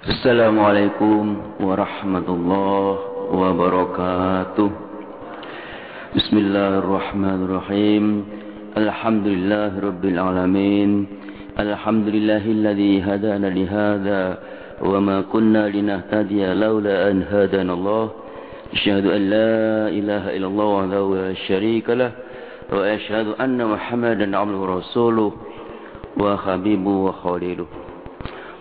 Assalamualaikum warahmatullahi wabarakatuh. Bismillahirrahmanirrahim. Alhamdulillahirabbil alamin. Alhamdulillahilladzi hadana li hadza wa ma kunna linahtadiya laula an hadana Allah. Asyhadu an la ilaha illallah wahdahu la syarika lah wa asyhadu anna Muhammadan abduhu wa rasuluh wa habibuhu wa khaliluh.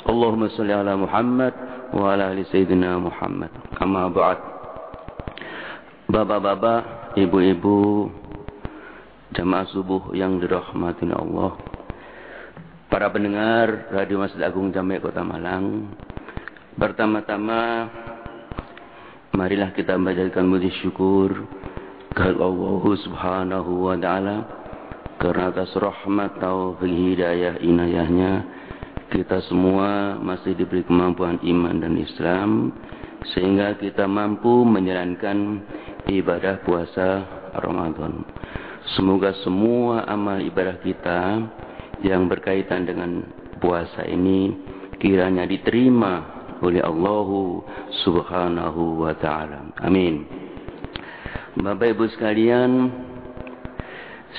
Allahumma salli ala Muhammad wa ala ali Sayyidina Muhammad. Amma ba'd. Bapak-bapak, ibu-ibu, jamaah subuh yang dirahmati Allah, para pendengar Radio Masjid Agung Jamek Kota Malang, pertama-tama marilah kita menjadikan puji syukur kepada Allah Subhanahu wa taala karena atas rahmat, taufik, hidayah, inayahnya kita semua masih diberi kemampuan iman dan Islam sehingga kita mampu menjalankan ibadah puasa Ramadan. Semoga semua amal ibadah kita yang berkaitan dengan puasa ini kiranya diterima oleh Allah Subhanahu wa taala. Amin. Bapak Ibu sekalian,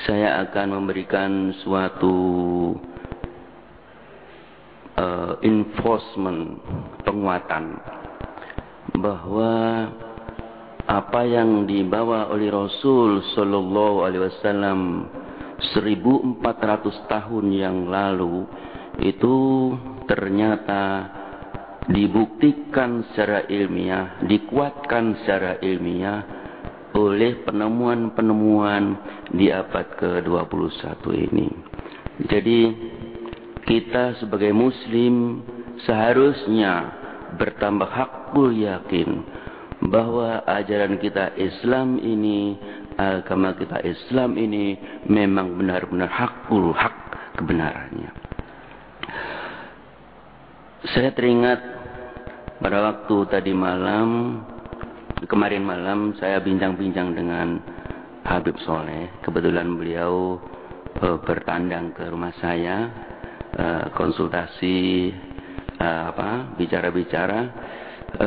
saya akan memberikan suatu enforcement, penguatan bahwa apa yang dibawa oleh Rasul Sallallahu Alaihi Wasallam 1400 tahun yang lalu itu ternyata dibuktikan secara ilmiah, dikuatkan secara ilmiah oleh penemuan-penemuan di abad ke-21 ini. Jadi kita sebagai muslim seharusnya bertambah hakul yakin bahwa ajaran kita Islam ini, agama kita Islam ini memang benar-benar hak kebenarannya. Saya teringat pada waktu kemarin malam saya bincang-bincang dengan Habib Soleh. Kebetulan beliau bertandang ke rumah saya, konsultasi, bicara-bicara.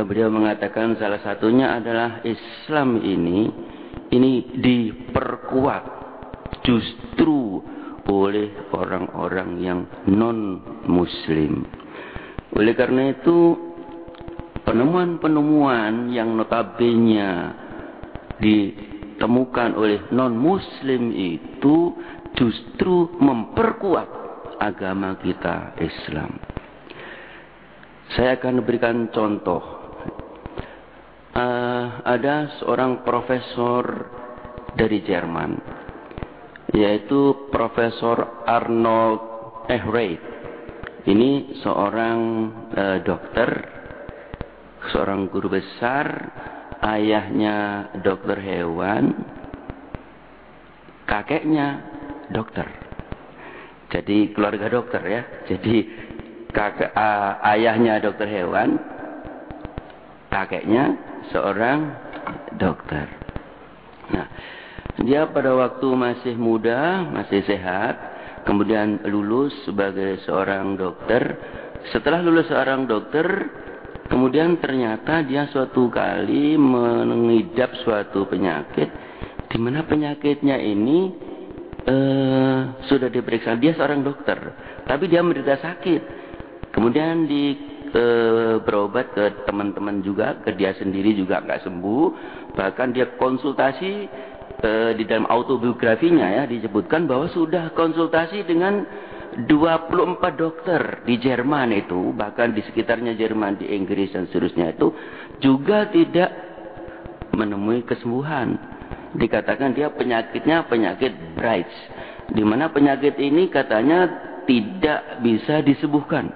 Beliau mengatakan salah satunya adalah Islam ini diperkuat justru oleh orang-orang yang non-muslim. Oleh karena itu penemuan-penemuan yang notabene ditemukan oleh non-muslim itu justru memperkuat agama kita Islam. Saya akan berikan contoh. Ada seorang profesor dari Jerman, yaitu Profesor Arnold Ehret. Ini seorang dokter, seorang guru besar, ayahnya dokter hewan, kakeknya dokter. Jadi keluarga dokter ya. Jadi ayahnya dokter hewan, kakeknya seorang dokter. Nah, dia pada waktu masih muda, masih sehat, kemudian lulus sebagai seorang dokter. Setelah lulus seorang dokter, kemudian ternyata dia suatu kali mengidap suatu penyakit, di mana penyakitnya ini sudah diperiksa, dia seorang dokter, tapi dia menderita sakit. Kemudian berobat ke teman-teman juga, ke dia sendiri juga nggak sembuh. Bahkan dia konsultasi, di dalam autobiografinya ya disebutkan bahwa sudah konsultasi dengan 24 dokter di Jerman itu, bahkan di sekitarnya Jerman, di Inggris dan seterusnya itu juga tidak menemui kesembuhan. Dikatakan dia penyakitnya penyakit Bright, di mana penyakit ini katanya tidak bisa disembuhkan,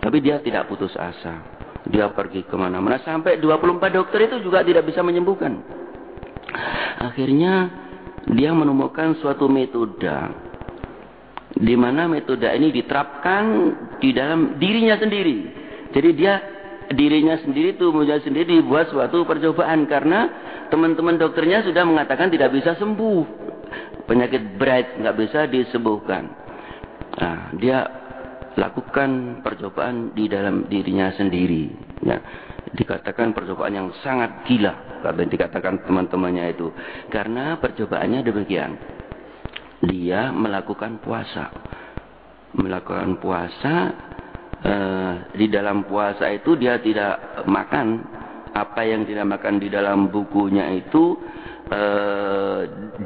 Tapi dia tidak putus asa. Dia pergi kemana-mana sampai 24 dokter itu juga tidak bisa menyembuhkan. Akhirnya dia menemukan suatu metode, di mana metode ini diterapkan di dalam dirinya sendiri. Jadi dirinya sendiri, tubuhnya sendiri dibuat suatu percobaan karena teman-teman dokternya sudah mengatakan tidak bisa sembuh. Penyakit Bright nggak bisa disembuhkan. Nah, dia lakukan percobaan di dalam dirinya sendiri. Ya, dikatakan percobaan yang sangat gila, kalau dikatakan teman-temannya itu. Karena percobaannya demikian. Dia melakukan puasa. Di dalam puasa itu dia tidak makan apa yang dinamakan di dalam bukunya itu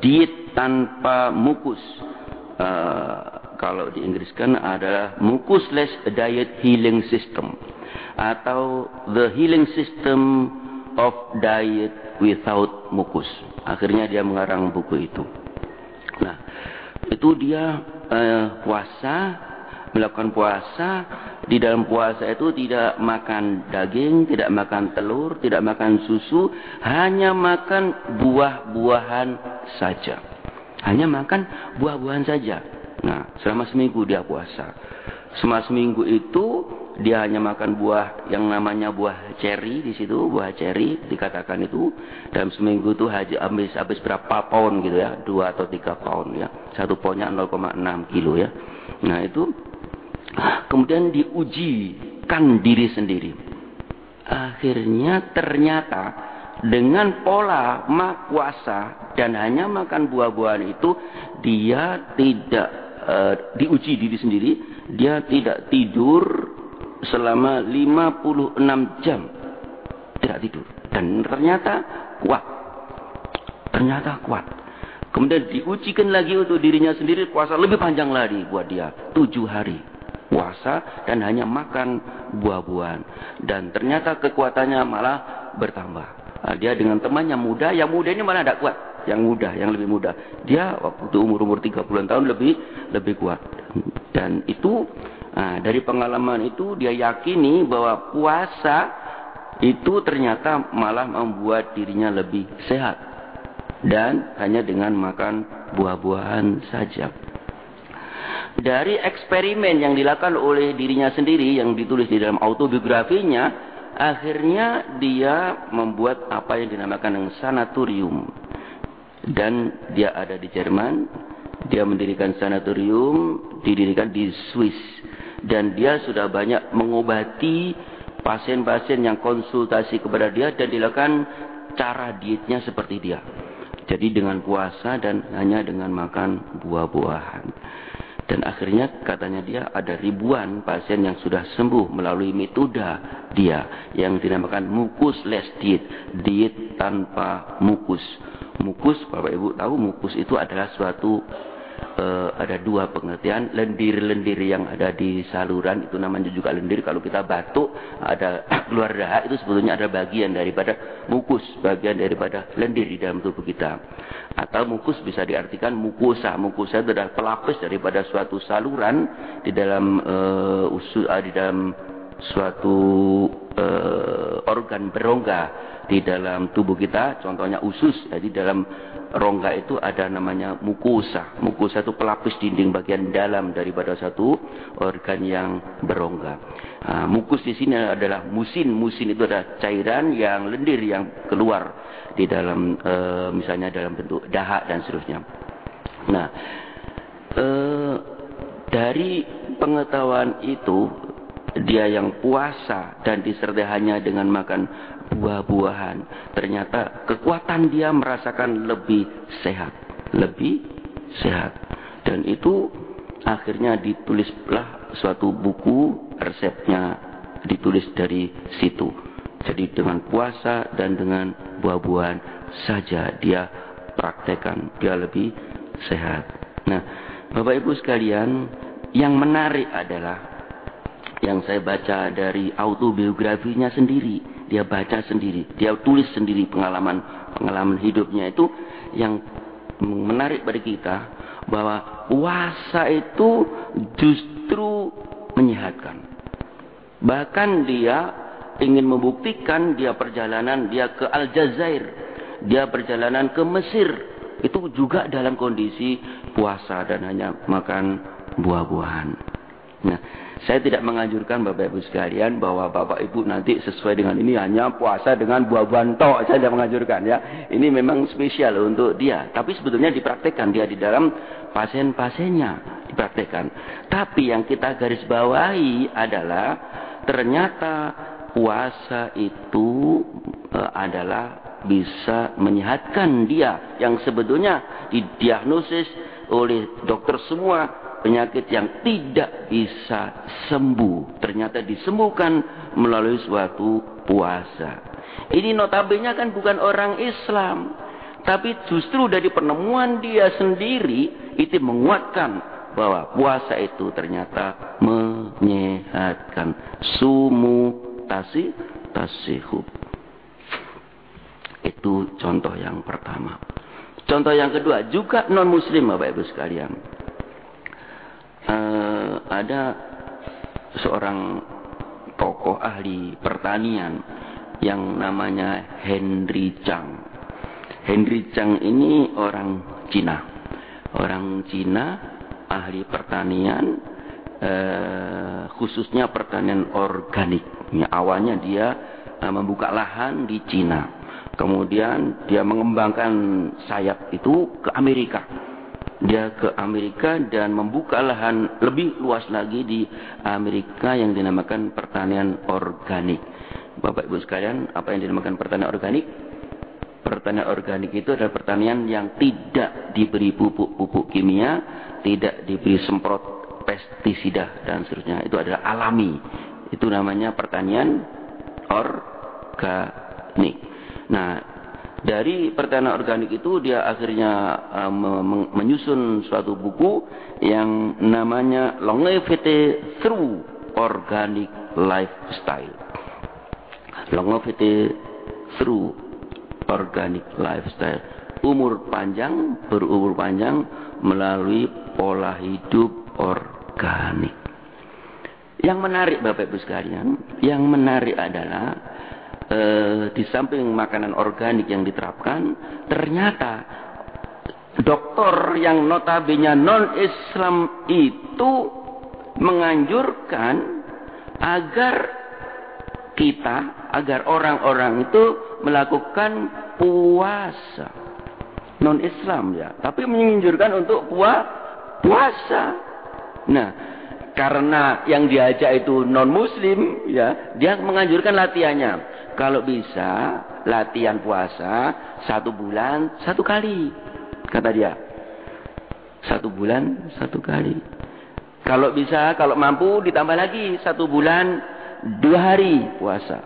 diet tanpa mukus. Kalau di Inggris kan adalah mucusless diet healing system atau the healing system of diet without mucus. Akhirnya dia mengarang buku itu. Nah, itu dia melakukan puasa. Di dalam puasa itu tidak makan daging, tidak makan telur, tidak makan susu, hanya makan buah-buahan saja. Hanya makan buah-buahan saja. Nah, selama seminggu dia puasa. Selama seminggu itu dia hanya makan buah yang namanya buah ceri di situ, buah ceri dikatakan itu. Dalam seminggu itu habis berapa pound gitu ya, 2 atau 3 pound ya. 1 poundnya 0,6 kilo ya. Nah, itu kemudian diujikan diri sendiri. Akhirnya ternyata dengan pola puasa dan hanya makan buah-buahan itu, dia tidak diuji diri sendiri, dia tidak tidur selama 56 jam. Tidak tidur. Dan ternyata kuat. Kemudian diujikan lagi untuk dirinya sendiri, puasa lebih panjang lagi buat dia, 7 hari puasa dan hanya makan buah-buahan. Dan ternyata kekuatannya malah bertambah. Nah, dia dengan temannya muda, yang muda ini malah tidak kuat. Yang lebih muda. Dia waktu umur 30 tahun lebih kuat. Dan itu dari pengalaman itu dia yakini bahwa puasa itu ternyata malah membuat dirinya lebih sehat. Dan hanya dengan makan buah-buahan saja. Dari eksperimen yang dilakukan oleh dirinya sendiri yang ditulis di dalam autobiografinya, akhirnya dia membuat apa yang dinamakan sanatorium. Dan dia ada di Jerman, dia mendirikan sanatorium, didirikan di Swiss. Dan dia sudah banyak mengobati pasien-pasien yang konsultasi kepada dia dan dilakukan cara dietnya seperti dia. Jadi dengan puasa dan hanya dengan makan buah-buahan. Dan akhirnya katanya dia ada ribuan pasien yang sudah sembuh melalui metode dia yang dinamakan mucusless diet tanpa mukus. Mukus, Bapak Ibu tahu mukus itu adalah suatu ada 2 pengertian. Lendir-lendir yang ada di saluran itu namanya juga lendir. Kalau kita batuk ada keluar dahak, itu sebetulnya ada bagian daripada mukus, bagian daripada lendir di dalam tubuh kita. Atau mukus bisa diartikan mukosa. Mukosa itu adalah pelapis daripada suatu saluran di dalam di dalam suatu organ berongga di dalam tubuh kita, contohnya usus. Jadi dalam rongga itu ada namanya mukosa. Mukosa itu pelapis dinding bagian dalam daripada satu organ yang berongga. Mukus di sini adalah musin. Musin itu adalah cairan yang lendir yang keluar di dalam misalnya dalam bentuk dahak dan seterusnya. Nah, dari pengetahuan itu, dia yang puasa dan disertai hanya dengan makan buah-buahan, ternyata kekuatan dia merasakan lebih sehat. Dan itu akhirnya ditulislah suatu buku, resepnya ditulis dari situ. Jadi dengan puasa dan dengan buah-buahan saja dia praktekkan, dia lebih sehat. Nah, Bapak Ibu sekalian, yang menarik adalah yang saya baca dari autobiografinya sendiri. Dia baca sendiri, dia tulis sendiri pengalaman hidupnya itu. Yang menarik bagi kita bahwa puasa itu justru menyehatkan. Bahkan dia ingin membuktikan dia perjalanan dia ke Aljazair, dia perjalanan ke Mesir, itu juga dalam kondisi puasa dan hanya makan buah-buahan. Nah, saya tidak menganjurkan Bapak Ibu sekalian bahwa Bapak Ibu nanti sesuai dengan ini hanya puasa dengan buah-buahan tok. Saya tidak menganjurkan ya. Ini memang spesial untuk dia. Tapi sebetulnya dipraktekkan dia di dalam pasien-pasiennya dipraktekkan. Tapi yang kita garis bawahi adalah ternyata puasa itu adalah bisa menyehatkan dia yang sebetulnya didiagnosis oleh dokter semua penyakit yang tidak bisa sembuh ternyata disembuhkan melalui suatu puasa. Ini notabene kan bukan orang Islam, tapi justru dari penemuan dia sendiri itu menguatkan bahwa puasa itu ternyata menyehatkan. Sumu tasihub. Itu contoh yang pertama. Contoh yang kedua juga non muslim Bapak Ibu sekalian. Ada seorang tokoh ahli pertanian yang namanya Henry Chang. Henry Chang ini orang Cina. Orang Cina ahli pertanian, khususnya pertanian organik. Awalnya dia membuka lahan di Cina. Kemudian dia mengembangkan sayap itu ke Amerika. Dia ke Amerika dan membuka lahan lebih luas lagi di Amerika yang dinamakan pertanian organik. Bapak Ibu sekalian, apa yang dinamakan pertanian organik? Pertanian organik itu adalah pertanian yang tidak diberi pupuk-pupuk kimia, tidak diberi semprot pestisida dan seterusnya. Itu adalah alami. Itu namanya pertanian organik. Nah, dari pertanian organik itu dia akhirnya menyusun suatu buku yang namanya Longevity Through Organic Lifestyle. Longevity Through Organic Lifestyle. Berumur panjang melalui pola hidup organik. Yang menarik Bapak Ibu sekalian, yang menarik adalah di samping makanan organik yang diterapkan, ternyata dokter yang notabene non-Islam itu menganjurkan agar orang-orang itu melakukan puasa. Non-Islam ya, tapi menganjurkan untuk puasa. Nah, karena yang diajak itu non-Muslim ya, dia menganjurkan latihannya. Kalau bisa latihan puasa 1 bulan 1 kali, kata dia. 1 bulan 1 kali. Kalau bisa, kalau mampu ditambah lagi 1 bulan 2 hari puasa.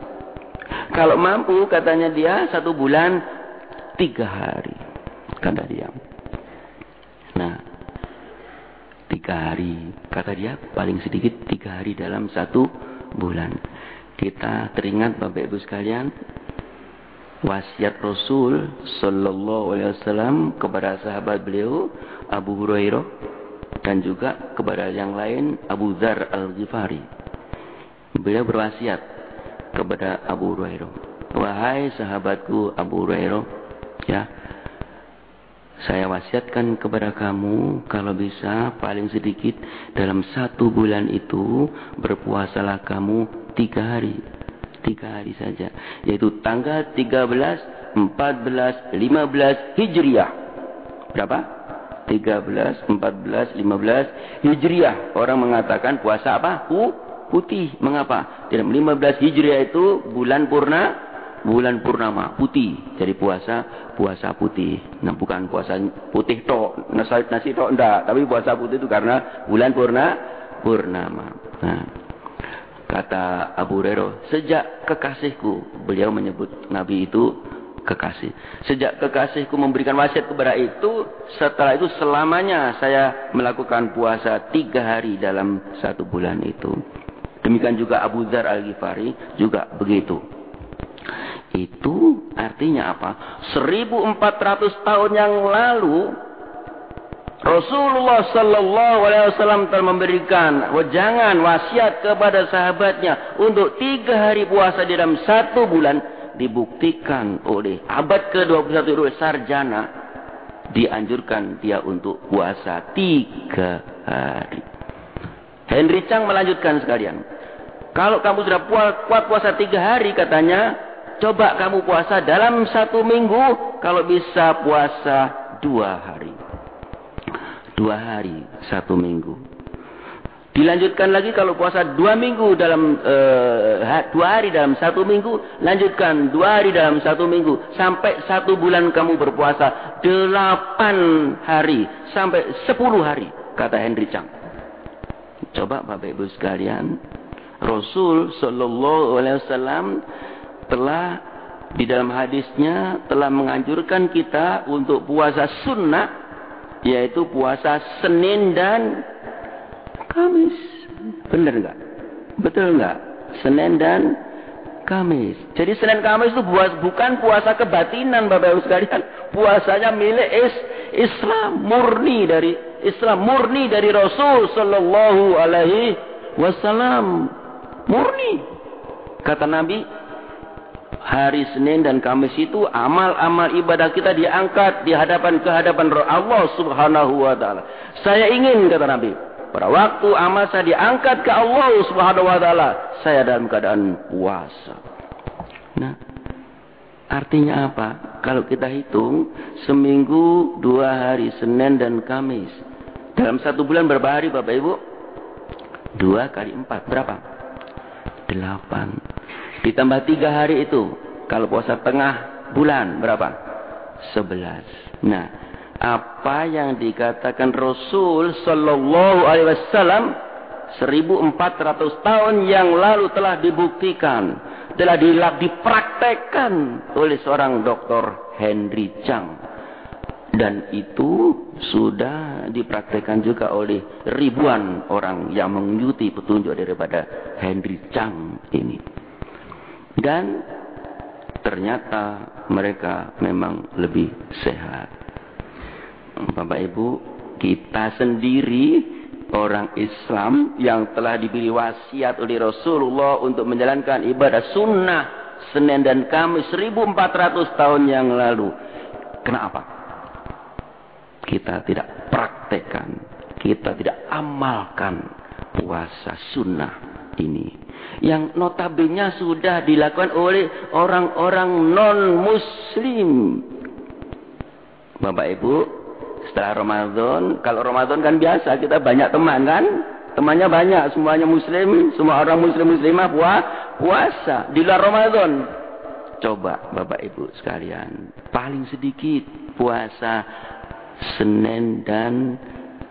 Kalau mampu katanya dia 1 bulan 3 hari, kata dia. Nah, 3 hari, kata dia paling sedikit 3 hari dalam 1 bulan. Kita teringat Bapak Ibu sekalian, wasiat Rasul Sallallahu Alaihi Wasallam kepada sahabat beliau Abu Hurairah dan juga kepada yang lain Abu Dzar Al-Ghifari. Beliau berwasiat kepada Abu Hurairah, wahai sahabatku Abu Hurairah, ya, saya wasiatkan kepada kamu kalau bisa paling sedikit dalam 1 bulan itu berpuasalah kamu 3 hari. 3 hari saja. Yaitu tanggal 13, 14, 15 Hijriah. Berapa? 13, 14, 15 Hijriah. Orang mengatakan puasa apa? Putih. Mengapa? Dalam 15 Hijriah itu bulan purnama putih. Jadi puasa putih. Nah, bukan puasa putih tok, nasi tok enggak, tapi puasa putih itu karena bulan purnama. Nah, kata Abu Hurairah, sejak kekasihku, beliau menyebut Nabi itu kekasih. Sejak kekasihku memberikan wasiat kepada itu, setelah itu selamanya saya melakukan puasa 3 hari dalam 1 bulan itu. Demikian juga Abu Dzar Al-Ghifari juga begitu. Itu artinya apa? 1400 tahun yang lalu Rasulullah Sallallahu Alaihi Wasallam telah memberikan wejangan wasiat kepada sahabatnya untuk 3 hari puasa di dalam 1 bulan. Dibuktikan oleh abad ke-21 oleh sarjana, dianjurkan dia untuk puasa 3 hari. Henry Chang melanjutkan sekalian. Kalau kamu sudah kuat puasa 3 hari katanya, coba kamu puasa dalam 1 minggu. Kalau bisa puasa 2 hari. 2 hari 1 minggu. Dilanjutkan lagi kalau puasa 2 minggu dalam 2 hari dalam 1 minggu, lanjutkan 2 hari dalam 1 minggu sampai 1 bulan kamu berpuasa 8 hari sampai 10 hari, kata Henry Chang. Coba Bapak Ibu sekalian, Rasul Shallallahu Alaihi Wasallam telah di dalam hadisnya telah menganjurkan kita untuk puasa sunnah, yaitu puasa Senin dan Kamis. Benar enggak? Betul enggak? Senin dan Kamis. Jadi Senin Kamis itu bukan puasa kebatinan Bapak Ibu sekalian. Puasanya milik Islam, murni dari Rasul sallallahu alaihi wasallam. Murni. Kata Nabi, hari Senin dan Kamis itu amal-amal ibadah kita diangkat di hadapan Allah Subhanahu wa taala. Saya ingin, kata Nabi, pada waktu amal saya diangkat ke Allah Subhanahu wa taala, saya dalam keadaan puasa. Nah, artinya apa? Kalau kita hitung seminggu 2 hari Senin dan Kamis. Dalam 1 bulan berapa hari Bapak Ibu? 2 kali 4 berapa? 8. Ditambah 3 hari itu. Kalau puasa tengah bulan berapa? 11. Nah, apa yang dikatakan Rasul Sallallahu Alaihi Wasallam 1400 tahun yang lalu telah dibuktikan, telah dipraktekkan oleh seorang Dr. Henry Chang, dan itu sudah dipraktekkan juga oleh ribuan orang yang mengikuti petunjuk daripada Henry Chang ini, dan ternyata mereka memang lebih sehat. Bapak Ibu, kita sendiri orang Islam yang telah diberi wasiat oleh Rasulullah untuk menjalankan ibadah sunnah Senin dan Kamis 1400 tahun yang lalu. Kenapa? Kita tidak praktekkan, kita tidak amalkan puasa sunnah ini, yang notabene sudah dilakukan oleh orang-orang non-muslim. Bapak Ibu, setelah Ramadan, kalau Ramadan kan biasa kita banyak teman kan, temannya banyak, semuanya muslim, semua orang muslimah puasa di luar Ramadan. Coba Bapak Ibu sekalian, paling sedikit puasa Senin dan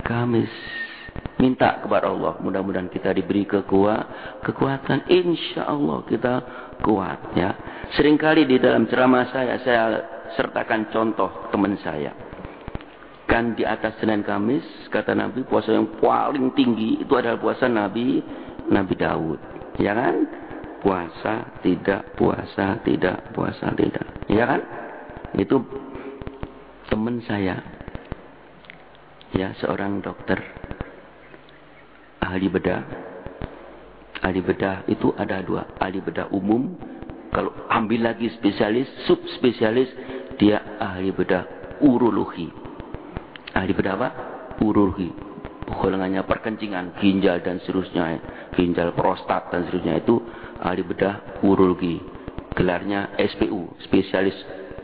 Kamis. Minta kepada Allah, mudah-mudahan kita diberi kekuatan, insya Allah kita kuat ya. Seringkali di dalam ceramah saya sertakan contoh teman saya. Kan di atas Senin Kamis, kata Nabi, puasa yang paling tinggi itu adalah puasa Nabi Daud. Ya kan? Puasa tidak, puasa tidak, puasa tidak. Ya kan? Itu teman saya. Ya, seorang dokter. Ahli bedah. Ahli bedah itu ada 2. Ahli bedah umum. Kalau ambil lagi spesialis, subspesialis, dia ahli bedah urologi. Ahli bedah apa? Urologi. Golongannya perkencingan, ginjal dan seterusnya, ginjal, prostat dan seterusnya, itu ahli bedah urologi. Gelarnya SPU, spesialis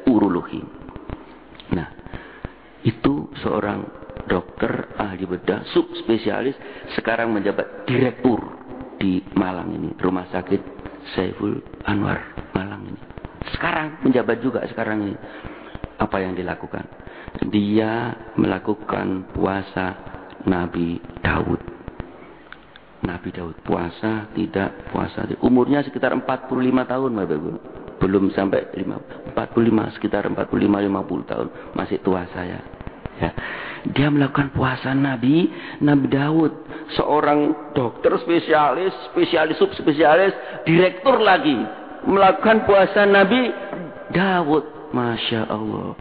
urologi. Nah, itu seorang dokter ahli bedah subspesialis, sekarang menjabat direktur di Malang ini, Rumah Sakit Saiful Anwar Malang ini. Sekarang menjabat juga sekarang ini. Apa yang dilakukan? Dia melakukan puasa Nabi Daud. Nabi Daud puasa tidak, puasa tidak. Umurnya sekitar 45 tahun Bapak Ibu. Belum sampai 45, sekitar 45-50 tahun. Masih tua saya. Ya. Dia melakukan puasa Nabi Daud. Seorang dokter spesialis, subspesialis, direktur lagi. Melakukan puasa Nabi Daud. Masya Allah.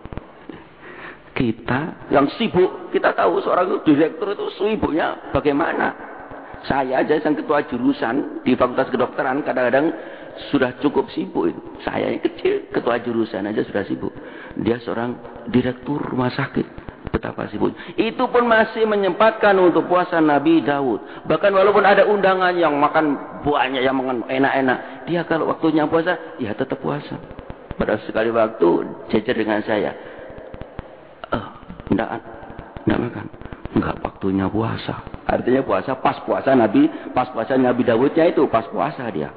Kita yang sibuk, kita tahu seorang direktur itu sibuknya bagaimana. Saya aja yang ketua jurusan di Fakultas Kedokteran kadang-kadang sudah cukup sibuk itu. Saya yang kecil, ketua jurusan aja sudah sibuk. Dia seorang direktur rumah sakit, betapa sibuk. Itu pun masih menyempatkan untuk puasa Nabi Daud. Bahkan walaupun ada undangan yang makan banyak, yang makan enak-enak, dia kalau waktunya puasa, ya tetap puasa. Pada sekali waktu jejer dengan saya, enggak makan, enggak, waktunya puasa. Artinya puasa pas puasa Nabi Daudnya itu pas puasa dia.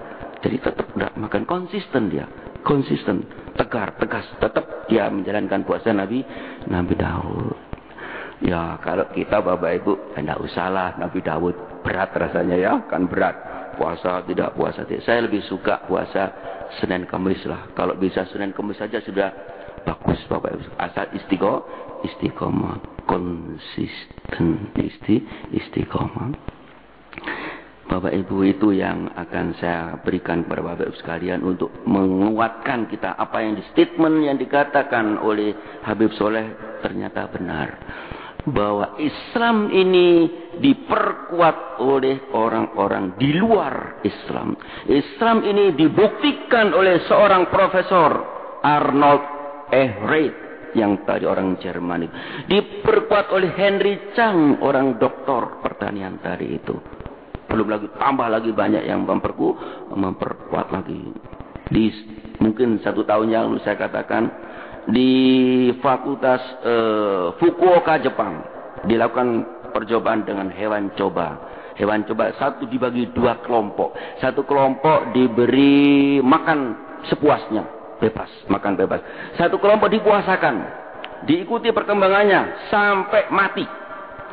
Jadi tetap enggak makan, konsisten dia, konsisten, tegar, tegas, tetap dia menjalankan puasa Nabi Daud. Ya kalau kita Bapak Ibu, enggak usahlah Nabi Daud, berat rasanya ya, kan berat. Puasa tidak puasa tidak. Saya lebih suka puasa Senin Kamis lah. Kalau bisa Senin Kamis saja sudah bagus Bapak Ibu. Asal istiqomah, konsisten, istiqomah. Bapak Ibu, itu yang akan saya berikan kepada Bapak Ibu sekalian untuk menguatkan kita apa yang di statement yang dikatakan oleh Habib Soleh ternyata benar. Bahwa Islam ini diperkuat oleh orang-orang di luar Islam. Islam ini dibuktikan oleh seorang profesor, Arnold Ehret, yang tadi orang Jerman itu. Diperkuat oleh Henry Chang, orang doktor pertanian tadi itu. Belum lagi, tambah lagi banyak yang memperkuat lagi. Mungkin 1 tahun yang lalu saya katakan, di Fakultas Fukuoka Jepang dilakukan percobaan dengan hewan coba. Hewan coba satu dibagi 2 kelompok. Satu kelompok diberi makan sepuasnya, bebas, makan bebas. Satu kelompok dipuasakan, diikuti perkembangannya sampai mati.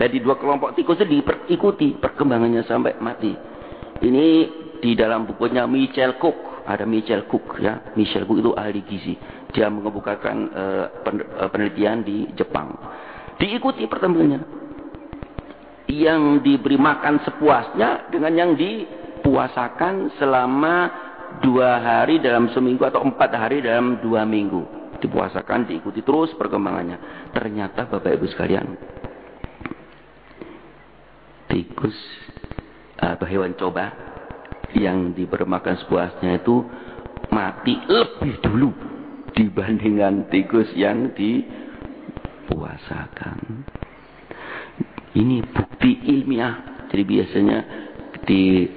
Jadi 2 kelompok tikus itu diikuti perkembangannya sampai mati. Ini di dalam bukunya Michel Cook. Ada Michel Cook ya. Michel Cook itu ahli gizi. Dia mengemukakan penelitian di Jepang. Diikuti perkembangannya. Yang diberi makan sepuasnya dengan yang dipuasakan selama 2 hari dalam seminggu atau 4 hari dalam 2 minggu. Dipuasakan, diikuti terus perkembangannya. Ternyata Bapak Ibu sekalian, tikus atau hewan coba yang diberi makan sepuasnya itu mati lebih dulu dibandingkan tikus yang dipuasakan. Ini bukti ilmiah. Jadi biasanya di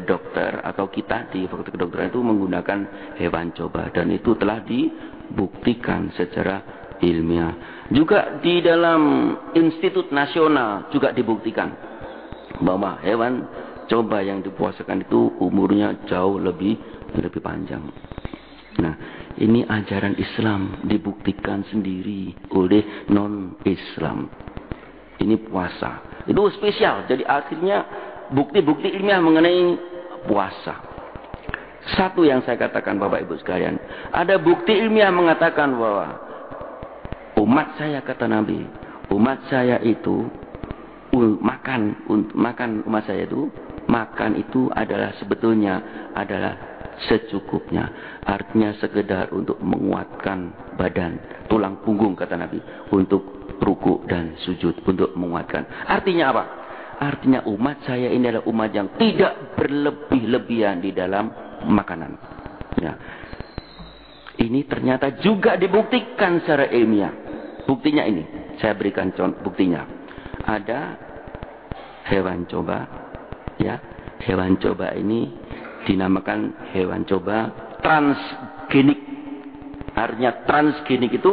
dokter atau kita di fakultas kedokteran itu menggunakan hewan coba, dan itu telah dibuktikan secara ilmiah. Juga di dalam Institut Nasional juga dibuktikan bahwa hewan coba yang dipuasakan itu umurnya jauh lebih panjang. Nah, ini ajaran Islam dibuktikan sendiri oleh non-Islam. Ini puasa. Itu spesial. Jadi akhirnya bukti-bukti ilmiah mengenai puasa. Satu yang saya katakan Bapak Ibu sekalian, ada bukti ilmiah mengatakan bahwa umat saya, kata Nabi, umat saya itu makan umat saya itu makan itu adalah sebetulnya adalah secukupnya. Artinya sekedar untuk menguatkan badan, tulang punggung kata Nabi, untuk ruku dan sujud, untuk menguatkan. Artinya apa? Artinya umat saya ini adalah umat yang tidak berlebih-lebihan di dalam makanan. Ya. Ini ternyata juga dibuktikan secara ilmiah. Buktinya ini, saya berikan contoh buktinya. Ada hewan coba, ya. Hewan coba ini dinamakan hewan coba transgenik. Artinya transgenik itu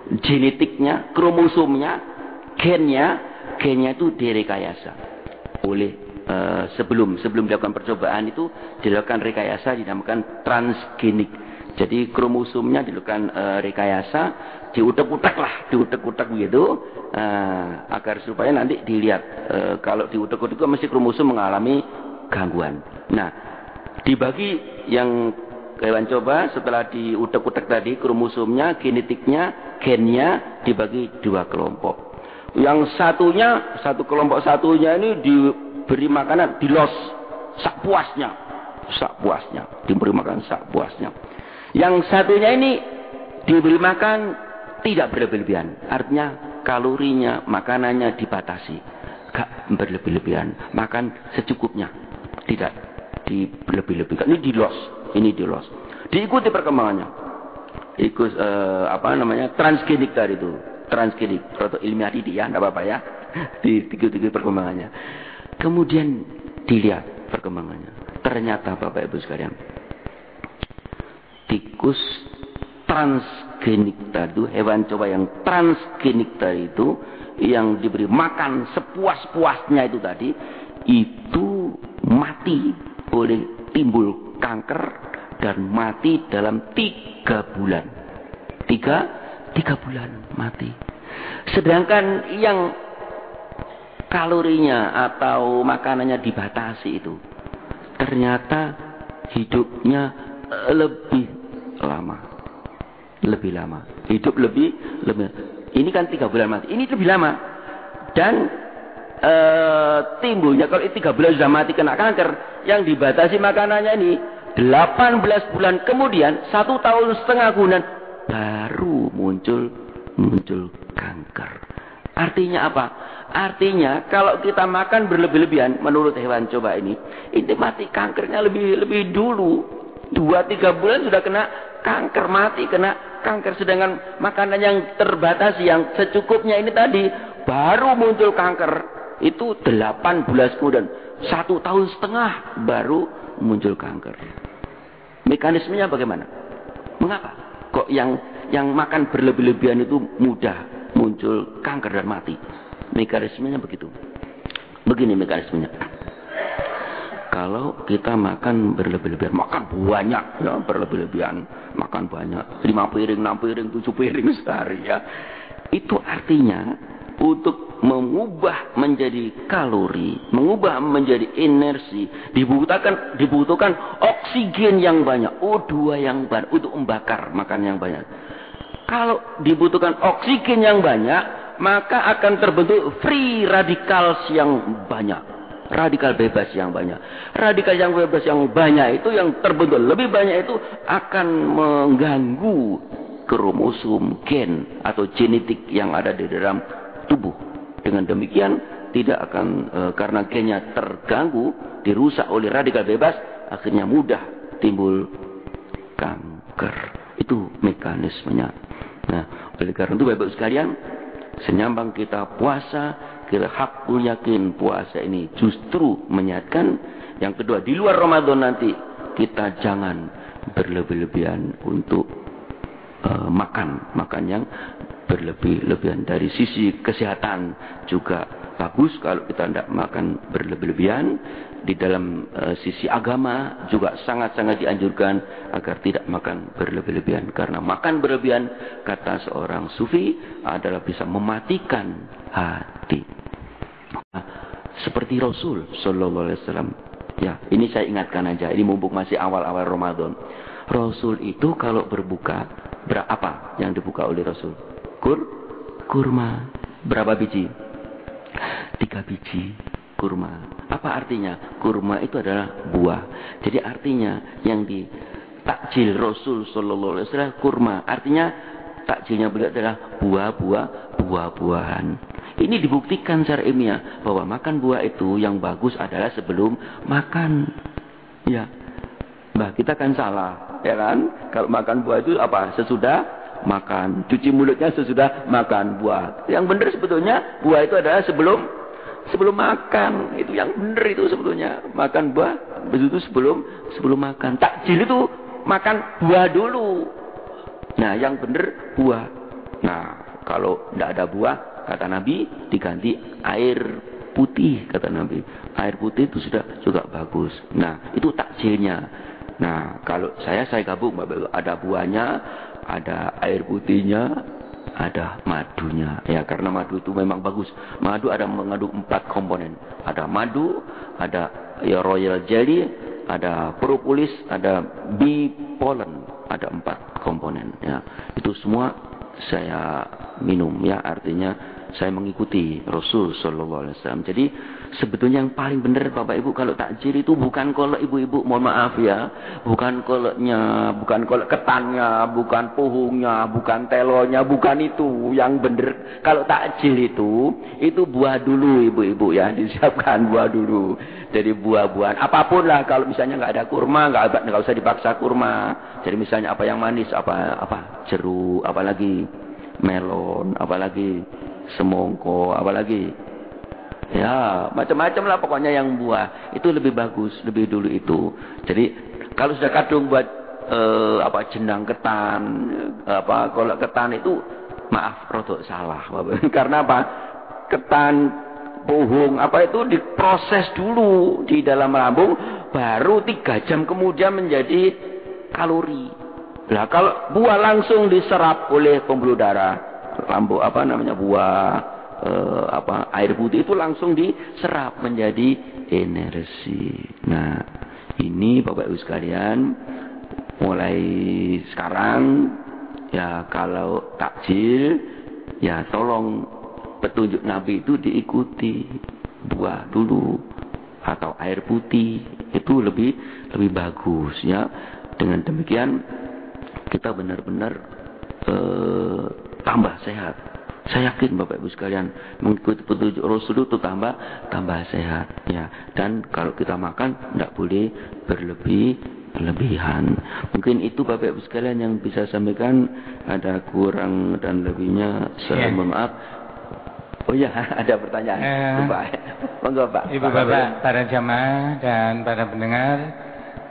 genetiknya, kromosomnya, gennya itu direkayasa oleh sebelum dilakukan percobaan itu dilakukan rekayasa, dinamakan transgenik. Jadi kromosomnya dilakukan rekayasa, diutek-utek begitu, agar supaya nanti dilihat kalau diutek-utek itu mesti kromosom mengalami gangguan. Nah, dibagi yang hewan coba setelah diutek-utek tadi kromosomnya, genetiknya, gennya dibagi 2 kelompok. Yang satu kelompok satunya ini diberi makanan dilos sak puasnya, diberi makan sak puasnya. Yang satunya ini diberi makan tidak berlebih-lebihan, artinya kalorinya, makanannya dibatasi, gak berlebih-lebihan, makan secukupnya, tidak berlebih-lebihan. Ini dilos, diikuti perkembangannya, transgenik tadi itu. transklinik atau ilmiah didik ya, tidak apa-apa ya, di tiga perkembangannya. Kemudian dilihat perkembangannya. Ternyata Bapak Ibu sekalian, tikus transgenik tadi, hewan coba yang transgenik tadi itu, yang diberi makan sepuas-puasnya itu tadi, itu mati oleh timbul kanker dan mati dalam 3 bulan. 3 bulan mati. Sedangkan yang kalorinya atau makanannya dibatasi itu, ternyata hidupnya lebih lama. Hidup lebih. Ini kan 3 bulan mati. Ini lebih lama. Dan timbulnya kalau 3 bulan sudah mati kena kanker, yang dibatasi makanannya ini 18 bulan kemudian, 1,5 tahun baru muncul kanker. Artinya apa? Artinya kalau kita makan berlebih-lebihan, menurut hewan coba ini mati kankernya lebih dulu. 2-3 bulan sudah kena kanker, mati kena kanker. Sedangkan makanan yang terbatas, yang secukupnya ini tadi, baru muncul kanker. Itu 18 kemudian, 1,5 tahun baru muncul kanker. Mekanismenya bagaimana? Mengapa kok yang makan berlebih-lebihan itu mudah muncul kanker dan mati? Mekanismenya begitu. Begini mekanismenya. Kalau kita makan berlebih-lebihan, makan banyak ya, berlebih-lebihan, makan banyak, 5 piring, 6 piring, 7 piring sehari ya. Itu artinya untuk mengubah menjadi kalori, mengubah menjadi energi, dibutuhkan oksigen yang banyak, O2 yang banyak untuk membakar makan yang banyak. Kalau dibutuhkan oksigen yang banyak, maka akan terbentuk free radicals yang banyak. Radikal bebas yang banyak. Radikal yang bebas yang banyak itu, yang terbentuk lebih banyak itu, akan mengganggu kromosom, gen atau genetik yang ada di dalam tubuh. Dengan demikian tidak akan karena gennya terganggu, dirusak oleh radikal bebas, akhirnya mudah timbul kanker. Itu mekanismenya. Nah, oleh karena itu Bapak sekalian, senyambang kita puasa, kita hakul yakin puasa ini justru menyehatkan. Yang kedua, di luar Ramadan nanti kita jangan berlebih-lebihan untuk makan yang berlebih-lebihan. Dari sisi kesehatan juga bagus kalau kita tidak makan berlebih-lebihan. Di dalam sisi agama juga sangat-sangat dianjurkan agar tidak makan berlebih-lebihan. Karena makan berlebihan, kata seorang sufi, adalah bisa mematikan hati. Nah, seperti Rasul Sallallahu Alaihi Wasallam. Ya, ini saya ingatkan aja. Ini mumpung masih awal-awal Ramadan. Rasul itu kalau berbuka, berapa yang dibuka oleh Rasul? Kurma. Berapa biji? 3 biji kurma. Apa artinya? Kurma itu adalah buah. Jadi artinya yang di takjil Rasul Sallallahu Alaihi Wasallam kurma. Artinya takjilnya beliau adalah buah-buahan. Ini dibuktikan secara ilmiah bahwa makan buah itu yang bagus adalah sebelum makan. Ya, kita kan salah, ya kan? Kalau makan buah itu apa? Sesudah makan. Cuci mulutnya sesudah makan buah. Yang benar sebetulnya buah itu adalah sebelum makan. Itu yang benar itu sebetulnya. Makan buah itu sebelum makan. Takjil itu makan buah dulu. Nah, yang benar buah. Nah, kalau tidak ada buah, kata Nabi, diganti air putih, kata Nabi. Air putih itu sudah juga bagus. Nah, itu takjilnya. Nah, kalau saya gabung, ada buahnya, ada air putihnya, ada madunya. Ya, karena madu itu memang bagus. Madu ada mengandung 4 komponen. Ada madu, ada royal jelly, ada propolis, ada bee pollen, ada 4 komponen. Ya, itu semua saya minum, ya, artinya saya mengikuti Rasul Sallallahu Alaihi Wasallam. Jadi sebetulnya yang paling benar Bapak Ibu kalau takjil itu bukan kolak ibu-ibu, mohon maaf ya, bukan kolaknya, bukan kolak ketannya, bukan pohongnya, bukan telonya, bukan itu. Yang benar kalau takjil itu buah dulu ibu-ibu ya, disiapkan buah dulu. Jadi buah-buahan apapun lah, kalau misalnya nggak ada kurma, nggak usah dipaksa kurma. Jadi misalnya apa yang manis, apa jeruk, apalagi melon, apalagi semongko, apalagi ya macam-macam lah pokoknya yang buah itu lebih bagus, lebih dulu itu. Jadi kalau sudah kadung buat jenang ketan, kalau ketan itu maaf rodok salah, karena apa? Ketan pohong itu diproses dulu di dalam lambung, baru 3 jam kemudian menjadi kalori. Nah kalau buah langsung diserap oleh pembuluh darah, lambung buah air putih itu langsung diserap menjadi energi. Nah ini Bapak Ibu sekalian, mulai sekarang ya kalau takjil ya tolong petunjuk Nabi itu diikuti, buah dulu atau air putih itu lebih bagus ya. Dengan demikian kita benar-benar tambah sehat. Saya yakin Bapak Ibu sekalian mengikuti petunjuk Rasul itu tambah sehat ya. Dan kalau kita makan tidak boleh berlebihan. Mungkin itu Bapak Ibu sekalian yang bisa sampaikan. Ada kurang dan lebihnya saya mohon maaf. Oh iya, ada pertanyaan. Monggo Pak. Ibu Bapak, para jamaah dan para pendengar,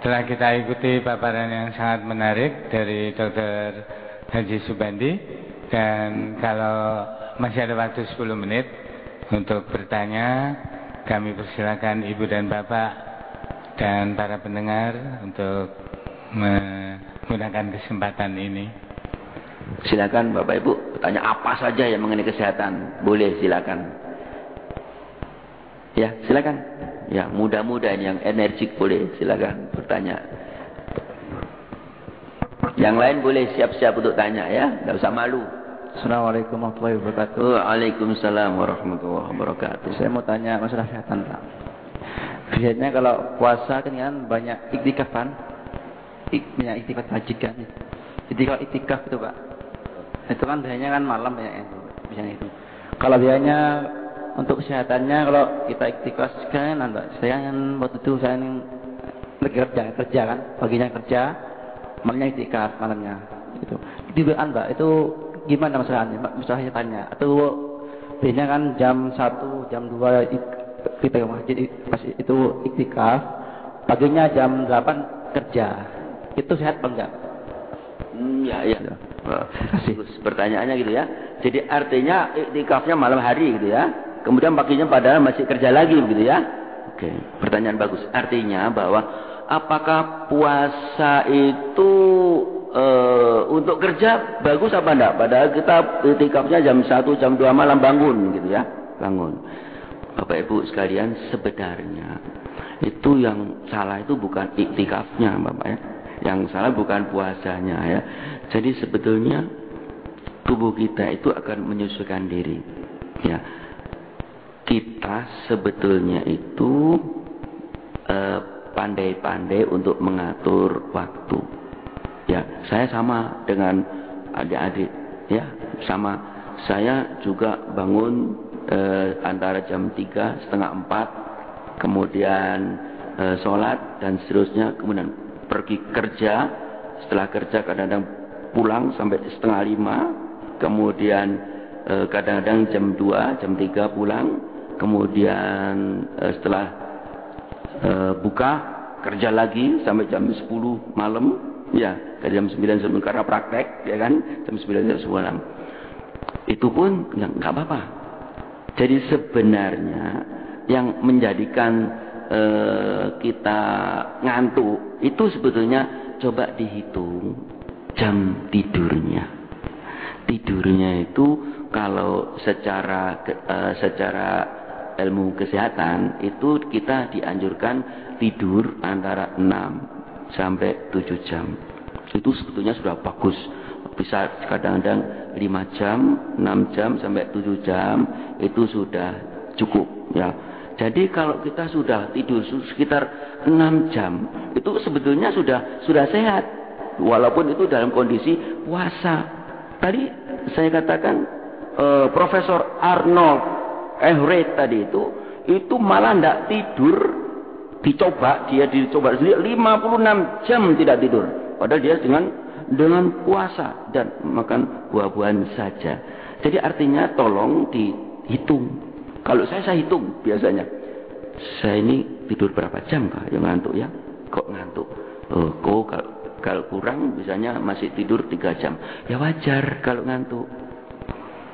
telah kita ikuti paparan yang sangat menarik dari Dr. Haji Subandi. Dan kalau masih ada waktu 10 menit untuk bertanya, kami persilakan Ibu dan Bapak dan para pendengar untuk menggunakan kesempatan ini. Silakan Bapak Ibu, tanya apa saja yang mengenai kesehatan, boleh silakan. Ya, silakan. Ya, muda-muda yang energik boleh silakan bertanya. Yang lain boleh siap-siap untuk tanya ya, tidak usah malu. Assalamualaikum warahmatullahi wabarakatuh. Waalaikumsalam warahmatullahi wabarakatuh. Saya mau tanya masalah kesehatan Pak. Biasanya kalau puasa kan banyak iktikaf kan? Banyak iktikaf wajib kan? Iktikaf itu Pak. Itu kan biasanya kan malam banyak itu, biasanya itu. Kalau biasanya untuk kesehatannya kalau kita iktikaf kan, saya kan waktu itu saya kerja kan, paginya kerja, malamnya iktikaf malamnya. Itu Mbak, itu gimana masalahnya? Masalahnya tanya. Atau biasanya kan jam 1, jam 2 kita ke masjid pas itu iktikaf, paginya jam 8 kerja. Itu sehat apa enggak? Ya. Bagus pertanyaannya gitu ya. Jadi artinya iktikafnya malam hari gitu ya. Kemudian paginya padahal masih kerja lagi gitu ya. Oke, pertanyaan bagus. Artinya bahwa apakah puasa itu untuk kerja bagus apa enggak? Padahal kita iktikafnya jam 1, jam 2 malam bangun gitu ya. Bangun. Bapak Ibu sekalian, sebenarnya itu yang salah itu bukan iktikafnya Bapak ya. Yang salah bukan puasanya ya. Jadi sebetulnya tubuh kita itu akan menyesuaikan diri. Ya. Kita sebetulnya itu pandai-pandai untuk mengatur waktu. Ya, saya sama dengan adik-adik ya, sama. Saya juga bangun antara jam 3, setengah 4, kemudian sholat dan seterusnya, kemudian pergi kerja. Setelah kerja kadang-kadang pulang sampai setengah 5, kemudian kadang-kadang jam 2, jam 3 pulang, kemudian setelah buka kerja lagi sampai jam 10 malam ya, ke jam 9 sebelum karena praktek ya kan, jam 9 jam 10. Itu pun nggak apa-apa. Jadi sebenarnya yang menjadikan kita ngantuk itu sebetulnya coba dihitung jam tidurnya. Tidurnya itu kalau secara ilmu kesehatan itu kita dianjurkan tidur antara 6 sampai 7 jam. Itu sebetulnya sudah bagus. Bisa kadang-kadang 5 jam, 6 jam sampai 7 jam itu sudah cukup ya. Jadi kalau kita sudah tidur sekitar 6 jam itu sebetulnya sudah sehat. Walaupun itu dalam kondisi puasa. Tadi saya katakan Profesor Arnold Ehret tadi itu malah tidak tidur. Dia dicoba sendiri 56 jam tidak tidur. Padahal dia dengan dengan puasa dan makan buah-buahan saja. Jadi artinya tolong dihitung. Kalau saya hitung biasanya. Saya ini tidur berapa jam kah yang ngantuk ya? Kok ngantuk? Kok kalau kurang misalnya masih tidur 3 jam. Ya wajar kalau ngantuk.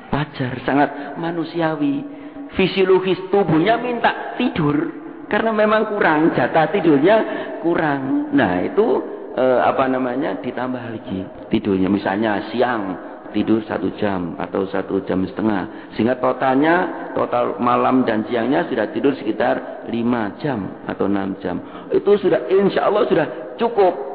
Wajar, sangat manusiawi. Fisiologis tubuhnya minta tidur karena memang kurang, jatah tidurnya kurang. Nah itu ditambah lagi tidurnya. Misalnya siang tidur 1 jam atau 1 jam setengah, sehingga total malam dan siangnya sudah tidur sekitar 5 jam atau 6 jam. Itu sudah insya Allah sudah cukup.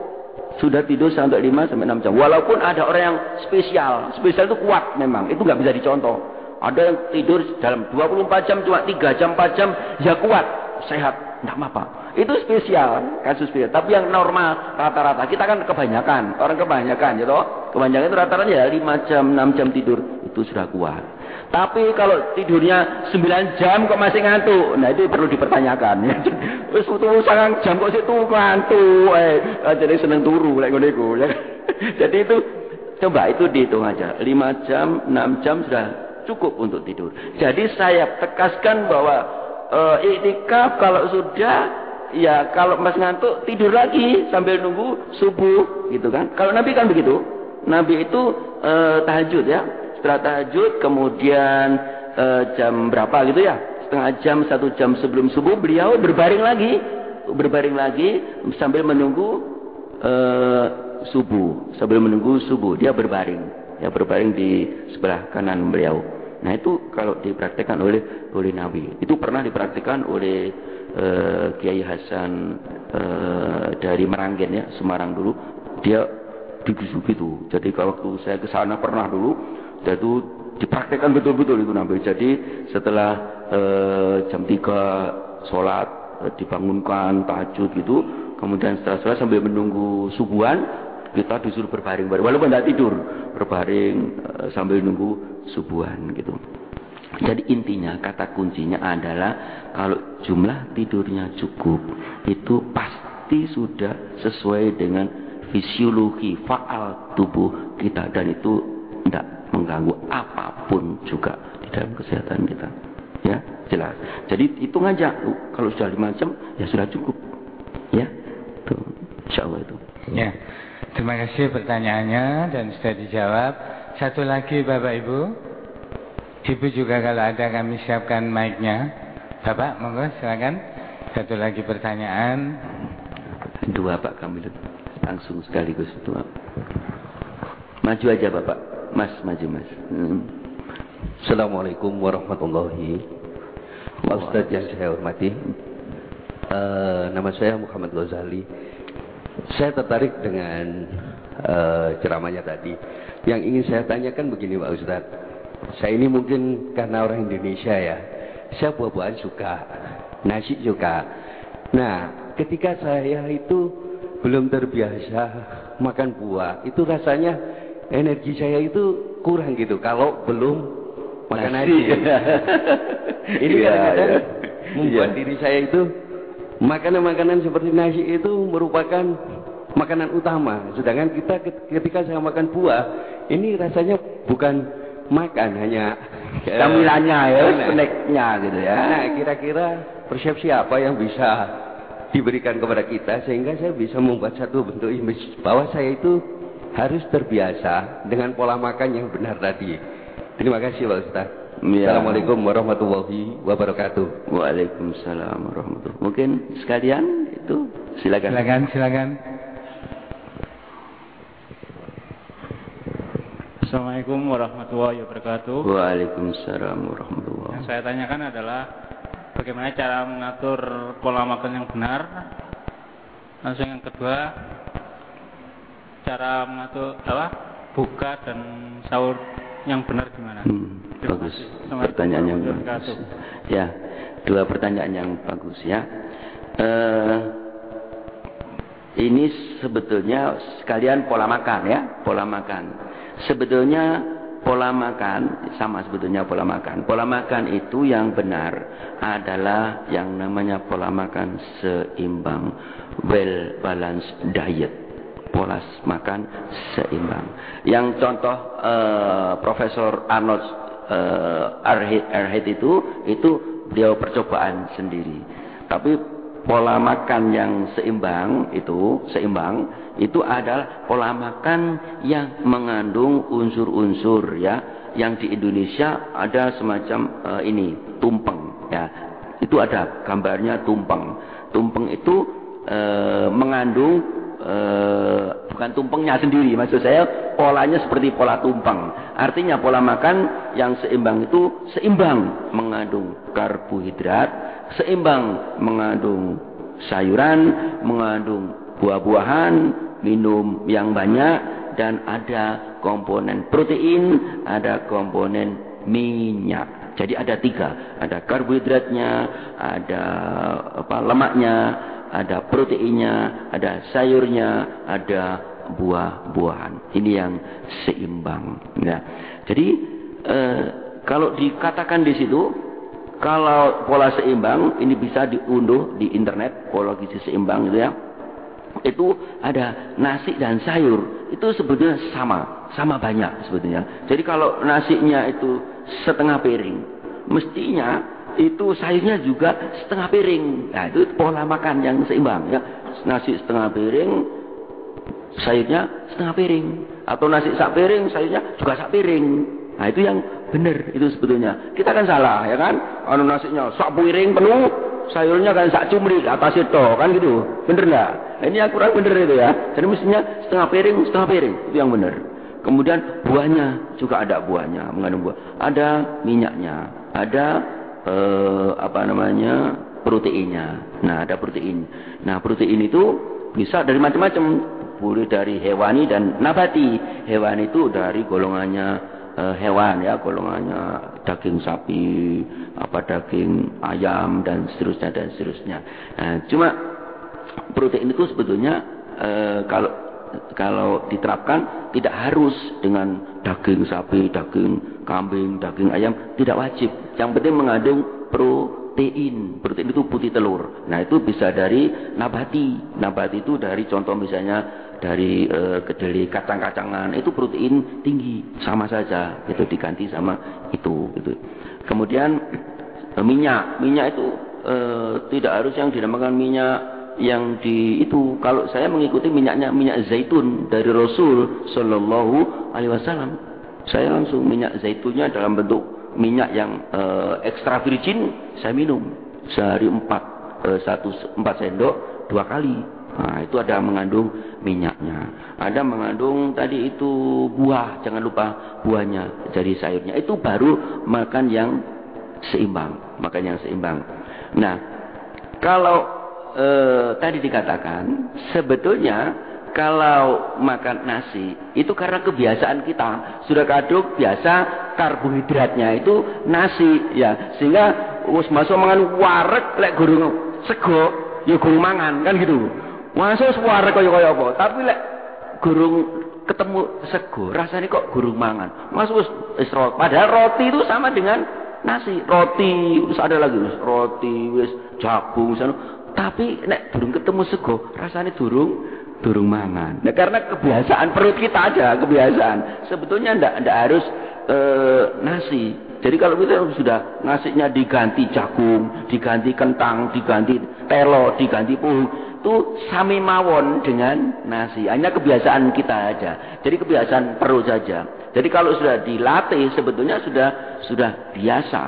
Sudah tidur sampai 5 sampai 6 jam. Walaupun ada orang yang spesial itu kuat memang, itu nggak bisa dicontoh. Ada yang tidur dalam 24 jam cuma 3 jam 4 jam, ya kuat, sehat, nggak apa-apa. Itu spesial, kasus spesial. Tapi yang normal rata-rata kita kan kebanyakan, orang kebanyakan gitu. Kebanyakan itu rata-rata ya 5 jam 6 jam tidur, itu sudah kuat. Tapi kalau tidurnya 9 jam kok masih ngantuk, nah itu perlu dipertanyakan ya. Wis tuh 9 jam kok situ ngantuk, jadi seneng turu lek ngene iku ya. Jadi itu coba itu dihitung aja. 5 jam, 6 jam sudah cukup untuk tidur. Jadi saya tegaskan bahwa iktikaf kalau sudah ya kalau Mas ngantuk tidur lagi sambil nunggu subuh gitu kan. Kalau Nabi kan begitu. Nabi itu tahajud ya. Setelah tahajud kemudian jam berapa gitu ya? Setengah jam 1 jam sebelum subuh beliau berbaring lagi sambil menunggu subuh. Sambil menunggu subuh dia berbaring di sebelah kanan beliau. Nah itu kalau dipraktikkan oleh Nabi, itu pernah dipraktikkan oleh Kiai Hasan dari Meranggen ya, Semarang dulu. Dia gitu. Jadi kalau waktu saya ke sana pernah dulu, itu dipraktikkan betul-betul itu Nabi. Jadi setelah jam 3 sholat dibangunkan tahajud gitu, kemudian setelah sholat sambil menunggu subuhan kita disuruh berbaring walaupun tidak tidur, berbaring sambil nunggu subuhan gitu. Jadi intinya kata kuncinya adalah kalau jumlah tidurnya cukup itu pasti sudah sesuai dengan fisiologi faal tubuh kita dan itu tidak mengganggu apapun juga di dalam kesehatan kita. Ya, jelas. Jadi hitung aja kalau sudah 5 jam ya sudah cukup. Ya. Tuh, insyaallah itu. Ya. Terima kasih pertanyaannya dan sudah dijawab. Satu lagi Bapak Ibu. Ibu juga kalau ada kami siapkan mic-nya. Bapak, monggo silakan. Satu lagi pertanyaan. 2 Pak Kamil. Langsung sekaligus 2. Maju aja Bapak. Mas, maju Mas. Assalamualaikum warahmatullahi wabarakatuh. Ustaz yang saya hormati. Nama saya Muhammad Ghazali. Saya tertarik dengan ceramahnya tadi. Yang ingin saya tanyakan begini Pak Ustaz. Saya ini mungkin karena orang Indonesia ya. Saya buah-buahan suka, nasi suka. Nah, ketika saya itu belum terbiasa makan buah, itu rasanya energi saya itu kurang gitu. Kalau belum makan nasi. Ini kadang-kadang membuat diri saya itu makanan-makanan seperti nasi itu merupakan makanan utama. Sedangkan kita ketika saya makan buah, ini rasanya bukan makan, hanya camilannya ya, snacknya gitu ya. Nah, kira-kira persepsi apa yang bisa diberikan kepada kita sehingga saya bisa membuat satu bentuk image bahwa saya itu harus terbiasa dengan pola makan yang benar tadi. Terima kasih Pak Ustaz. Ya. Assalamualaikum warahmatullahi wabarakatuh. Waalaikumsalam warahmatullahi wabarakatuh. Mungkin sekalian itu silakan. Silakan. Assalamualaikum warahmatullahi wabarakatuh. Waalaikumsalam warahmatullahi wabarakatuh. Yang saya tanyakan adalah bagaimana cara mengatur pola makan yang benar. Langsung yang kedua, cara mengatur buka dan sahur yang benar gimana? Bagus. Pertanyaan yang bagus. Ya, 2 pertanyaan yang bagus ya. Ini sebetulnya sekalian pola makan ya, pola makan. Sebetulnya pola makan sama sebetulnya pola makan. Pola makan itu yang benar adalah yang namanya pola makan seimbang, well balanced diet. pola makan seimbang. Yang contoh Profesor Arnold Arhead itu beliau percobaan sendiri. Tapi pola makan yang seimbang itu adalah pola makan yang mengandung unsur-unsur ya. Yang di Indonesia ada semacam ini tumpeng ya. Itu ada gambarnya tumpeng. Tumpeng itu mengandung bukan tumpengnya sendiri, maksud saya polanya seperti pola tumpeng. Artinya pola makan yang seimbang itu seimbang mengandung karbohidrat, seimbang mengandung sayuran, mengandung buah-buahan, minum yang banyak, dan ada komponen protein, ada komponen minyak. Jadi ada 3, ada karbohidratnya, ada lemaknya, ada proteinnya, ada sayurnya, ada buah-buahan. Ini yang seimbang. Nah, jadi kalau dikatakan di situ, kalau pola seimbang ini bisa diunduh di internet, pola gizi seimbang gitu ya. Itu ada nasi dan sayur, itu sebetulnya sama banyak sebetulnya. Jadi kalau nasinya itu setengah piring, mestinya itu sayurnya juga setengah piring. Nah, itu pola makan yang seimbang ya. Nasi setengah piring, sayurnya setengah piring, atau nasi sak piring, sayurnya juga sak piring. Nah, itu yang benar itu sebetulnya. Kita kan salah ya kan? Anu nasinya sak piring penuh, sayurnya kan sak cumrik atas itu kan gitu. Bener enggak? Nah, ini yang kurang bener itu ya. Jadi mestinya setengah piring, itu yang benar. Kemudian buahnya juga ada buahnya, mengandung buah. Ada minyaknya, ada proteinnya. Nah, ada protein. Nah, protein itu bisa dari macam-macam, boleh dari hewani dan nabati. Hewani itu dari golongannya hewan ya, golongannya daging sapi, daging ayam dan seterusnya. Nah, cuma protein itu sebetulnya kalau diterapkan tidak harus dengan daging sapi, daging kambing, daging ayam, tidak wajib. Yang penting mengandung protein. Protein itu putih telur. Nah, itu bisa dari nabati. Nabati itu dari contoh misalnya dari kedelai, kacang-kacangan, itu protein tinggi, sama saja itu diganti sama itu gitu. Kemudian minyak itu tidak harus yang dinamakan minyak yang itu. Kalau saya mengikuti minyak zaitun dari Rasul Shallallahu Alaihi Wasallam, saya langsung minyak zaitunnya dalam bentuk minyak yang extra virgin saya minum sehari 4 sendok 2 kali. Nah, itu ada mengandung minyaknya, ada mengandung tadi itu buah, jangan lupa buahnya, jadi sayurnya. Itu baru makan yang seimbang, Nah, kalau tadi dikatakan sebetulnya kalau makan nasi itu karena kebiasaan kita sudah kadung biasa karbohidratnya itu nasi ya, sehingga wis masuk mangan wareg lek gurung sego ya gurung mangan kan gitu. Masuk wareg kaya apa, tapi lek gurung ketemu sego rasanya kok gurung mangan. Masuk wis roti, padahal roti itu sama dengan nasi. Roti wis ada lagi wis roti wis jagung misalnya. Tapi nek durung ketemu sego rasanya durung mangan. Nah, karena kebiasaan perut kita aja, kebiasaan. Sebetulnya ndak harus nasi. Jadi kalau kita sudah nasinya diganti jagung, diganti kentang, diganti telo, diganti puhu, itu sami mawon dengan nasi. Hanya kebiasaan kita aja. Jadi kebiasaan perut saja. Jadi kalau sudah dilatih sebetulnya sudah biasa.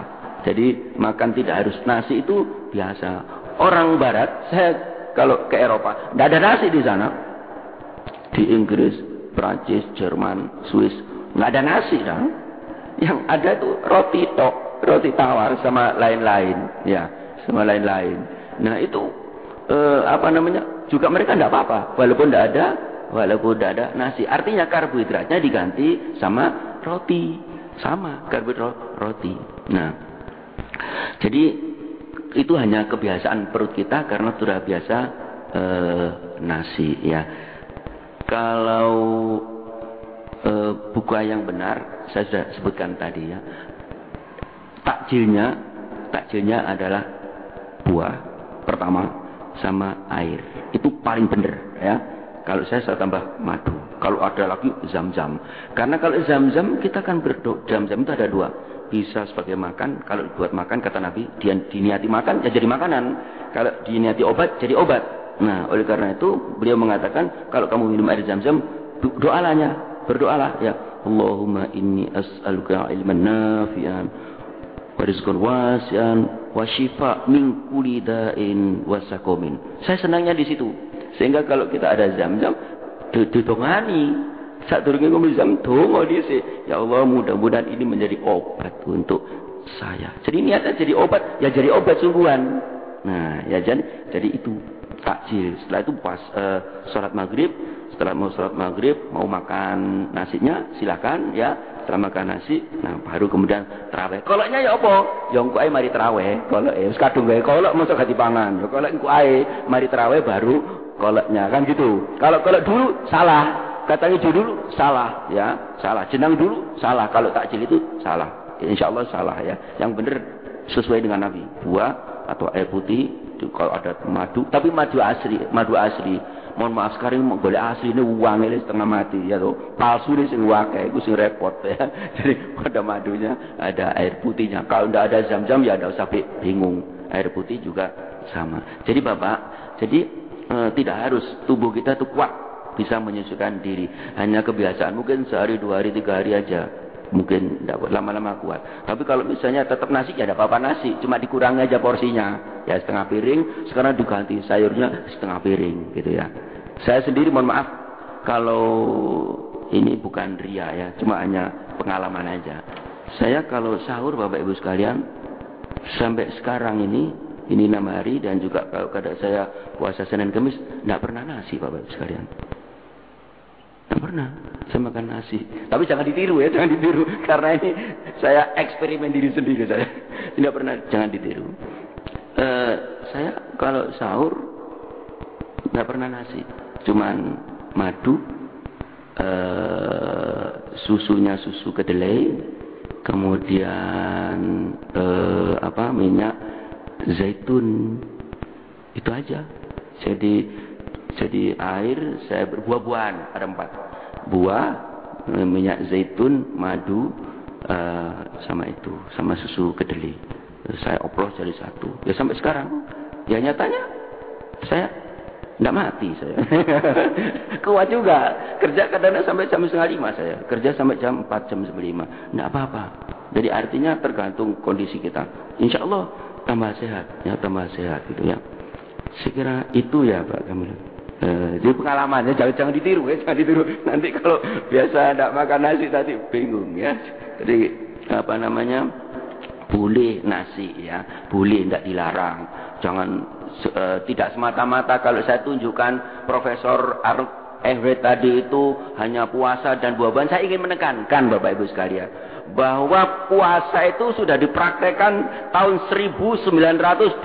Jadi makan tidak harus nasi itu biasa. Orang barat, saya kalau ke Eropa, tidak ada nasi di sana. Di Inggris, Prancis, Jerman, Swiss, nggak ada nasi kan? Yang ada itu roti tawar sama lain-lain, ya, sama lain-lain. Nah itu juga mereka tidak apa-apa, walaupun tidak ada nasi. Artinya karbohidratnya diganti sama roti, sama karbohidrat roti. Nah, jadi itu hanya kebiasaan perut kita karena sudah biasa nasi ya. Kalau buka yang benar saya sudah sebutkan tadi ya. Takjilnya adalah buah pertama sama air. Itu paling benar ya. Kalau saya tambah madu. Kalau ada lagi zam-zam. Karena kalau zam-zam kita kan berdoa. Zam-zam itu ada dua. Bisa sebagai makan. Kalau buat makan kata Nabi, dia diniati makan ya jadi makanan. Kalau diniati obat jadi obat. Nah, oleh karena itu beliau mengatakan kalau kamu minum air zam-zam, doalahnya, berdoalah ya. Allahumma inni as'aluka ilman nafi'an wa rizqan wasi'an wa syifa min kulli da'in wa saqamin. Saya senangnya di situ. Sehingga kalau kita ada zam-zam didongani. Saat durunge ngombe zam donga dhisik. Ya Allah, mudah-mudahan ini menjadi obat untuk saya. Jadi niatnya jadi obat, ya jadi obat sungguhan. Nah, ya jadi itu takjil. Setelah itu pas salat maghrib, setelah mau salat maghrib, mau makan nasinya silakan ya. Setelah makan nasi, nah baru kemudian tarawih. Koloknya ya apa? Ya engko ae mari tarawih. Kolok wis kadung gawe kolok mosok gak dipangan. Ya kolok engko ae mari tarawih baru koloknya kan gitu. Kalau kolok dulu salah. Katanya dulu salah ya, salah. Jenang dulu salah. Kalau takjil itu salah. Insya Allah salah ya. Yang benar sesuai dengan Nabi. Buah atau air putih. Kalau ada madu, tapi madu asli. Mohon maaf sekarang mau boleh asli ini uang ini setengah mati ya tuh. Palsu ini sing wakai, itu sing repot ya. Jadi pada madunya ada air putihnya. Kalau tidak ada zam-zam ya tidak usah bingung. Air putih juga sama. Jadi Bapak, tidak harus tubuh kita itu kuat bisa menyesuaikan diri. Hanya kebiasaan mungkin sehari, 2 hari, 3 hari aja. Mungkin tidak lama-lama kuat. Tapi kalau misalnya tetap nasi ya ada apa-apa nasi. Cuma dikurangi aja porsinya. Ya setengah piring. Sekarang diganti sayurnya setengah piring gitu ya. Saya sendiri mohon maaf. Kalau ini bukan ria ya. Cuma hanya pengalaman aja. Saya kalau sahur Bapak Ibu sekalian. Sampai sekarang ini 6 hari. Dan juga kalau kadang saya puasa Senin Kamis. Tidak pernah nasi Bapak Ibu sekalian. Tidak pernah saya makan nasi. Tapi jangan ditiru ya, jangan ditiru. Karena ini saya eksperimen diri sendiri saya. Tidak pernah, jangan ditiru. Saya kalau sahur tidak pernah nasi. Cuman madu, susunya susu kedelai, kemudian minyak zaitun. Itu aja. Jadi air saya berbuah-buahan ada 4 buah, minyak zaitun, madu, sama susu kedelai. Saya oplos jadi 1. Ya sampai sekarang. Ya nyatanya saya tidak mati saya. Kuat juga. Kerja kadang-kadang sampai jam 4:30 saya. Kerja sampai jam 4, jam 5. Tidak apa-apa. Jadi artinya tergantung kondisi kita. Insya Allah tambah sehat. Ya tambah sehat gitu ya. Saya kira itu ya Pak Kamil. Jadi pengalamannya jangan ditiru ya, jangan ditiru. Nanti kalau biasa tidak makan nasi tadi bingung ya. Jadi boleh nasi ya, boleh tidak dilarang. Jangan tidak semata-mata kalau saya tunjukkan Profesor Ehwet tadi itu hanya puasa dan buah-buahan. Saya ingin menekankan Bapak Ibu sekalian bahwa puasa itu sudah dipraktekkan tahun 1922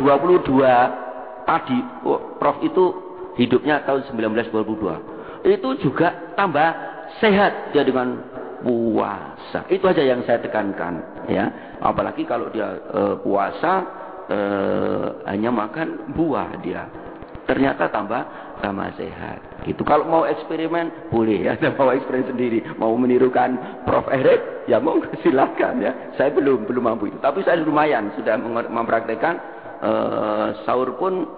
tadi. Prof itu hidupnya tahun 1922. Itu juga tambah sehat dia dengan puasa. Itu aja yang saya tekankan ya. Apalagi kalau dia puasa hanya makan buah dia. Ternyata tambah sehat. Gitu. Kalau mau eksperimen boleh ya, mau eksperimen sendiri, mau menirukan Prof Ehret ya mau silakan ya. Saya belum mampu itu. Tapi saya lumayan sudah mempraktekkan sahur pun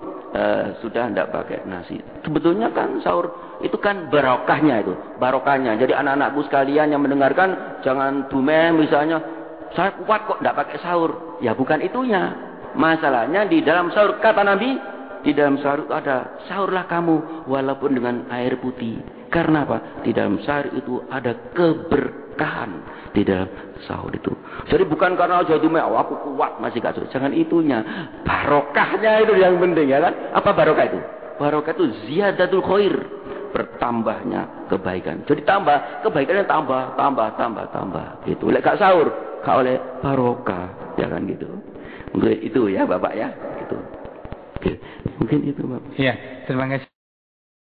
sudah tidak pakai nasi. Sebetulnya kan sahur itu kan barokahnya itu, barokahnya. Jadi anak-anakku sekalian yang mendengarkan jangan dumeh misalnya saya kuat kok tidak pakai sahur. Ya bukan itunya. Masalahnya di dalam sahur kata Nabi, di dalam sahur itu ada sahurlah kamu walaupun dengan air putih. Karena apa? Di dalam sahur itu ada keberkahan di dalam sahur itu. Jadi bukan karena jadi aku kuat masih gak sulit. Jangan itunya. Barokahnya itu yang penting ya kan? Apa barokah itu? Barokah itu ziyadatul khair. Bertambahnya kebaikan. Jadi kebaikannya tambah. Gitu. Lek gak sahur, gak oleh barokah. Ya kan gitu. Mungkin itu ya Bapak ya. Gitu. Oke. Mungkin itu Bapak. Iya, terima kasih.